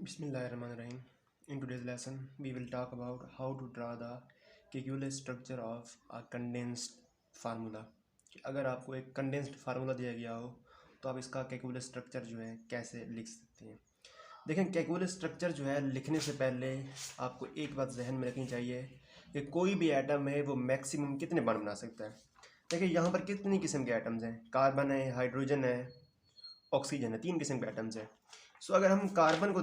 Bismillahirrahmanirrahim. In today's lesson, we will talk about how to draw the calculus structure of a condensed formula. अगर आपको एक condensed formula दिया गया हो तो आप इसका कैलकुलस स्ट्रक्चर जो है कैसे लिख सकते हैं। देखें, कैलकुलस स्ट्रक्चर जो है लिखने से पहले आपको एक बात जहन में रखनी चाहिए कि कोई भी एटम है वो मैक्सिमम कितने बॉन्ड बना सकता है। देखिए यहाँ पर कितनी किस्म के एटम्स हैं, कार्बन है, हाइड्रोजन है, ऑक्सीजन है, 3 किस्म के एटम्स हैं। सो अगर हम कार्बन को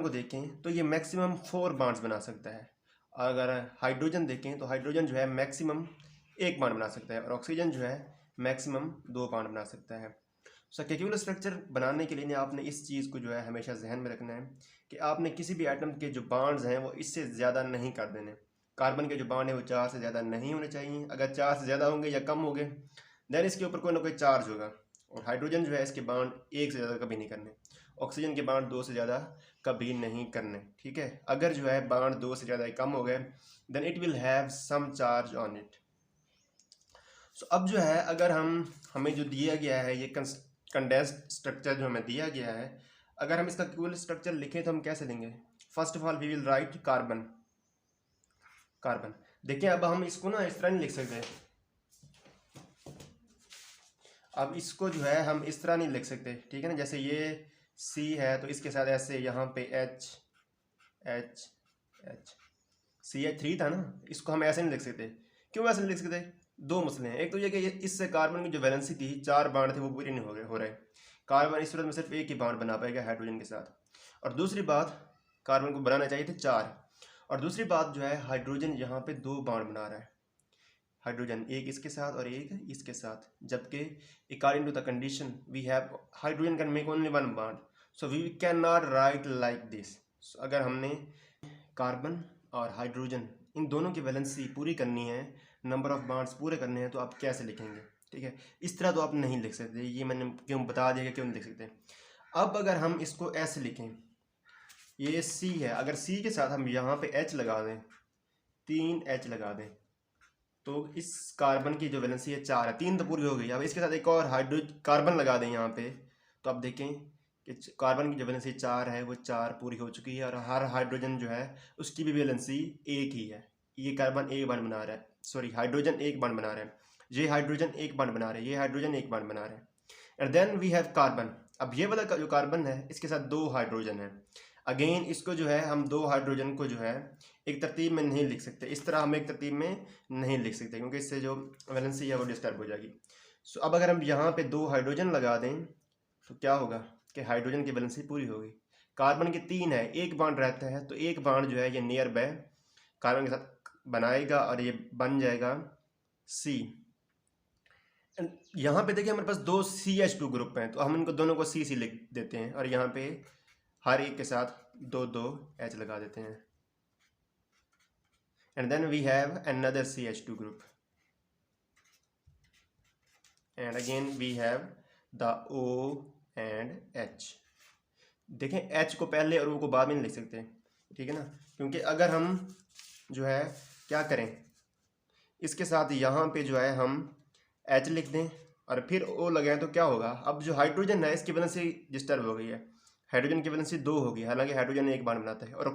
देखें तो ये मैक्सिमम 4 बॉन्ड्स बना सकता है। अगर हाइड्रोजन देखें तो हाइड्रोजन जो है मैक्सिमम 1 बॉन्ड बना सकता है और ऑक्सीजन जो है मैक्सिमम 2 बॉन्ड बना सकता है। सो कैलकुलस स्ट्रक्चर बनाने के लिए आपने इस चीज़ को जो है हमेशा जहन में रखना है कि आपने किसी भी एटम के जो बॉन्ड्स हैं वो इससे ज़्यादा नहीं कर देने। कार्बन के जो बॉन्ड है वो 4 से ज़्यादा नहीं होने चाहिए। अगर 4 से ज़्यादा होंगे या कम होंगे देन इसके ऊपर कोई ना कोई चार्ज होगा। और हाइड्रोजन जो है इसके बॉन्ड 1 से ज़्यादा कभी नहीं करने, ऑक्सीजन के बॉन्ड 2 से ज़्यादा कभी नहीं करने। ठीक है, अगर जो है बॉन्ड 2 से ज़्यादा कम हो गए then it will have some charge on it. So अब जो है अगर हमें जो दिया गया है ये कंडेंस्ड स्ट्रक्चर जो हमें दिया गया है, अगर हम इसका कैलकुलस स्ट्रक्चर लिखें तो हम कैसे लेंगे। First of all we will write carbon. देखिए अब हम इसको ना इस तरह नहीं लिख सकते। अब इसको जो है हम इस तरह नहीं लिख सकते, ठीक है ना। जैसे ये C है तो इसके साथ ऐसे यहाँ पे H CH3 था ना, इसको हम ऐसे नहीं लिख सकते। क्यों ऐसे नहीं लिख सकते? 2 मसले हैं। एक तो ये कि इससे कार्बन की जो वैलेंसी थी 4 बॉन्ड थे वो पूरी नहीं हो रहे। कार्बन इस सूरत में सिर्फ 1 ही बॉन्ड बना पाएगा हाइड्रोजन के साथ। और दूसरी बात, कार्बन को बनाना चाहिए थे 4। और दूसरी बात जो है हाइड्रोजन यहाँ पे 2 बॉन्ड बना रहा है। हाइड्रोजन एक इसके साथ और एक इसके साथ, जबकि according to the condition we have hydrogen can make only 1 bond, so we can not write like this. अगर हमने कार्बन और हाइड्रोजन इन दोनों की वैलेंसी पूरी करनी है, नंबर ऑफ बॉन्ड्स पूरे करने हैं, तो आप कैसे लिखेंगे? ठीक है, इस तरह तो आप नहीं लिख सकते। ये मैंने क्यों बता दिया, क्यों नहीं लिख सकते। अब अगर हम इसको ऐसे लिखें, ये C है, अगर C के साथ हम यहाँ पे H लगा दें, 3 H लगा दें, तो इस कार्बन की जो वैलेंसी है 4 है, 3 तो पूरी हो गई। अब इसके साथ एक और कार्बन लगा दें यहाँ पे, तो आप देखें कि कार्बन की जो वैलेंसी 4 है वो 4 पूरी हो चुकी है। और हर हाइड्रोजन जो है उसकी भी वैलेंसी 1 ही है। ये कार्बन 1 बॉन्ड बना रहा है, सॉरी हाइड्रोजन 1 बॉन्ड बना रहा है, ये हाइड्रोजन 1 बॉन्ड बना रहे हैं, ये हाइड्रोजन 1 बॉन्ड बना रहे हैं। And then we have carbon. अब ये वाला जो कार्बन है इसके साथ 2 हाइड्रोजन है। अगेन इसको जो है हम 2 हाइड्रोजन को जो है एक तरतीब में नहीं लिख सकते, इस तरह हम एक तरतीब में नहीं लिख सकते क्योंकि इससे जो वैलेंसी है वो डिस्टर्ब हो जाएगी। सो अब अगर हम यहाँ पे 2 हाइड्रोजन लगा दें तो क्या होगा कि हाइड्रोजन की वैलेंसी पूरी होगी। कार्बन की 3 है, 1 बॉन्ड रहता है, तो 1 बॉन्ड जो है ये नियर बाय कार्बन के साथ बनाएगा और ये बन जाएगा C। यहाँ पे देखिए हमारे पास 2 CH2 ग्रुप हैं, तो हम इनको दोनों को C लिख देते हैं और यहाँ पे हर एक के साथ 2 H लगा देते हैं। And then we have another CH2 group, and again we have the O and H। देखें H को पहले और O को बाद में नहीं लिख सकते, ठीक है ना, क्योंकि अगर हम जो है क्या करें, इसके साथ यहाँ पे जो है हम H लिख दें और फिर O लगाएं तो क्या होगा। अब जो हाइड्रोजन है इसकी वैलेंसी डिस्टर्ब हो गई है, हाइड्रोजन की वैलेंसी 2 होगी, हालांकि हाइड्रोजन 1 बॉन्ड बनाता है और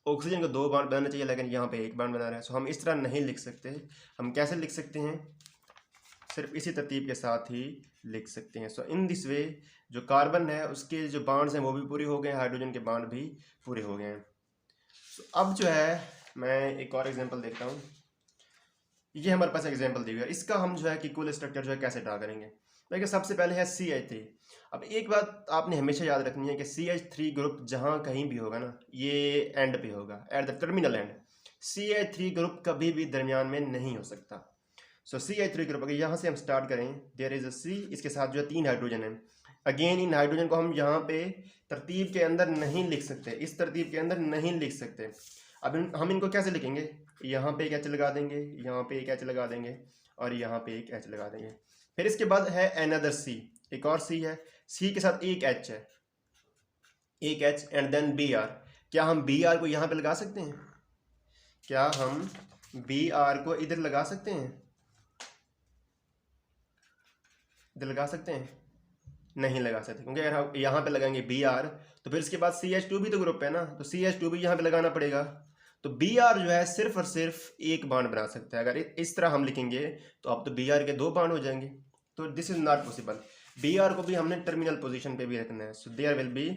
ऑक्सीजन को 2 बॉन्ड बनाना चाहिए, लेकिन यहाँ पे 1 बॉन्ड बना रहा है। सो हम इस तरह नहीं लिख सकते। हम कैसे लिख सकते हैं? सिर्फ इसी तरतीब के साथ ही लिख सकते हैं। सो इन दिस वे जो कार्बन है उसके जो बॉन्ड्स हैं वो भी पूरे हो गए, हाइड्रोजन के बॉन्ड भी पूरे हो गए हैं। सो अब जो है मैं एक और एग्जांपल देखता हूँ। ये हमारे पास एग्जांपल दी हुई है, इसका हम जो है कि कुल स्ट्रक्चर जो है कैसे ड्रा करेंगे। देखिए सबसे पहले है CH3। अब एक बात आपने हमेशा याद रखनी है कि CH3 ग्रुप जहाँ कहीं भी होगा ना, ये एंड पे होगा, at the terminal and. CH3 group कभी भी दरमियान में नहीं हो सकता। सो CH3 ग्रुप अगर यहाँ से हम स्टार्ट करें, देयर इज अ C, इसके साथ जो है 3 हाइड्रोजन है। अगेन इन हाइड्रोजन को हम यहाँ पे तरतीब के अंदर नहीं लिख सकते, इस तरतीब के अंदर नहीं लिख सकते। अब हम इनको कैसे लिखेंगे? यहाँ पे एक H लगा देंगे, यहाँ पे एक H लगा देंगे और यहाँ पे एक H लगा देंगे। फिर इसके बाद है अनदर C, एक और C है, C के साथ एक H है, एक H एंड देन Br। क्या हम Br को यहाँ पे लगा सकते हैं? क्या हम Br को इधर लगा सकते हैं? इधर लगा सकते हैं? नहीं लगा सकते, क्योंकि अगर हम यहाँ पे लगाएंगे Br तो फिर इसके बाद CH2 भी तो ग्रुप है ना, तो CH2 भी यहाँ पे लगाना पड़ेगा। तो Br जो है सिर्फ और सिर्फ एक बॉन्ड बना सकता है। अगर इस तरह हम लिखेंगे तो अब तो Br के 2 बॉन्ड हो जाएंगे, तो this is not possible. Br को भी हमने टर्मिनल पोजीशन पे भी रखना है, so there will be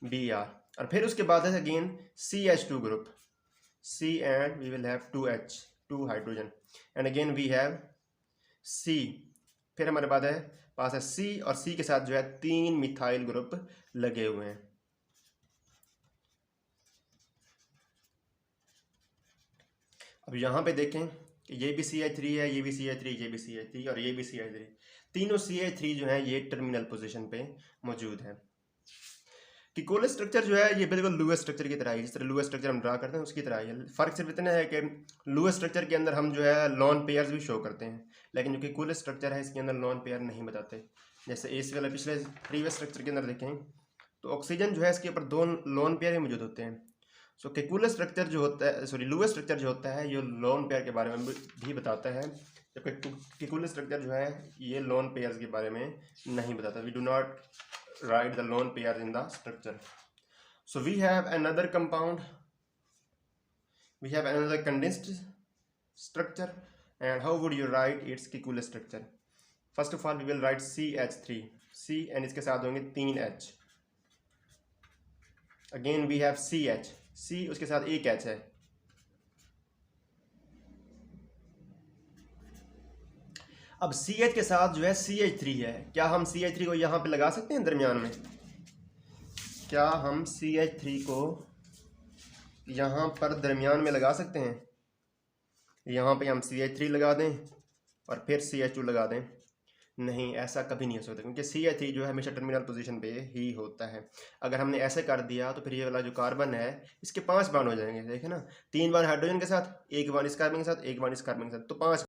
Br। और फिर उसके बाद है again CH2 group, C and we will have 2H, 2 hydrogen, and again we have C। फिर हमारे पास है C, और C के साथ जो है 3 मिथाइल ग्रुप लगे हुए हैं। अब यहाँ पे देखें कि ये भी CH3 है, ये भी CH3, ये भी CH3 और ये भी CH3। तीनों CH3 जो है ये टर्मिनल पोजीशन पे मौजूद है। कि कोलेस स्ट्रक्चर जो है ये बिल्कुल लुईस स्ट्रक्चर की तरह है, जिस तरह लुईस स्ट्रक्चर हम ड्रा करते हैं उसकी तरह ही है। फर्क सिर्फ इतना है कि लुईस स्ट्रक्चर के अंदर हम जो है लॉन पेयर्स भी शो करते हैं, लेकिन जो कि कोलेस स्ट्रक्चर है इसके अंदर लॉन पेयर नहीं बताते। जैसे इस वाला पिछले प्रीवियस स्ट्रक्चर के अंदर देखें तो ऑक्सीजन जो है इसके ऊपर 2 लॉन पेयर ही मौजूद होते हैं। सो केकुलस स्ट्रक्चर जो होता है, सॉरी लुईस स्ट्रक्चर जो होता है ये लोन पेयर के बारे में भी बताता है, जबकि केकुलस स्ट्रक्चर जो है ये लोन पेयर्स के बारे में नहीं बताता। We do not write the lone pair in the structure. So we have another compound, we have another condensed structure, and how would you write its Kekulé structure? First of all we will write CH3, C and इसके साथ होंगे 3H, again we have CH, C उसके साथ एक H है, अब CH के साथ जो है CH3 है। क्या हम CH3 को यहाँ पे लगा सकते हैं दरमियान में? क्या हम CH3 को यहाँ पर दरमियान में लगा सकते हैं? यहाँ पे हम CH3 लगा दें और फिर CH2 लगा दें? नहीं, ऐसा कभी नहीं हो सकता, क्योंकि CH3 जो है हमेशा टर्मिनल पोजीशन पे ही होता है। अगर हमने ऐसे कर दिया तो फिर ये वाला जो कार्बन है इसके 5 बॉन्ड हो जाएंगे। देखें ना, 3 बॉन्ड हाइड्रोजन के साथ, 1 बॉन्ड इस कार्बन के साथ, 1 बॉन्ड इस कार्बन के साथ, तो 5।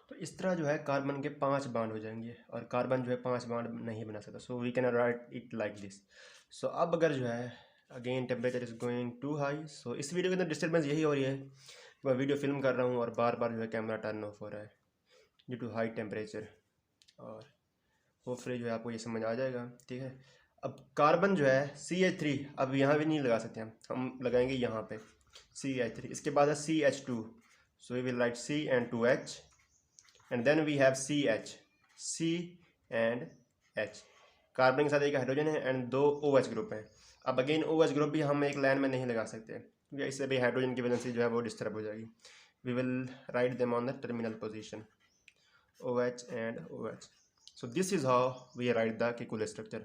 तो इस तरह जो है कार्बन के 5 बॉन्ड हो जाएंगे, और कार्बन जो है 5 बॉन्ड नहीं बना सकता। So we can write it like this. So अब अगर जो है again temperature is going to high, so इस वीडियो के अंदर डिस्टर्बेंस यही हो रही है, मैं वीडियो फिल्म कर रहा हूँ और बार बार जो है कैमरा टर्न ऑफ हो रहा है ड्यू टू हाई टेम्परेचर, और होपफुली जो है आपको ये समझ आ जाएगा। ठीक है, अब कार्बन जो है CH3 अब यहाँ भी नहीं लगा सकते हम लगाएंगे यहाँ पे CH3। इसके बाद है CH2, so we will write C and 2H, and then we have CH, C and H। Carbon के साथ एक हाइड्रोजन है एंड 2 OH ग्रुप हैं। अब अगेन OH ग्रुप भी हम एक लाइन में नहीं लगा सकते, क्योंकि इससे भी हाइड्रोजन की वजह से जो है वो डिस्टर्ब हो जाएगी। We will write them on the terminal position, OH and OH। So this is how we write the Kekulé structure.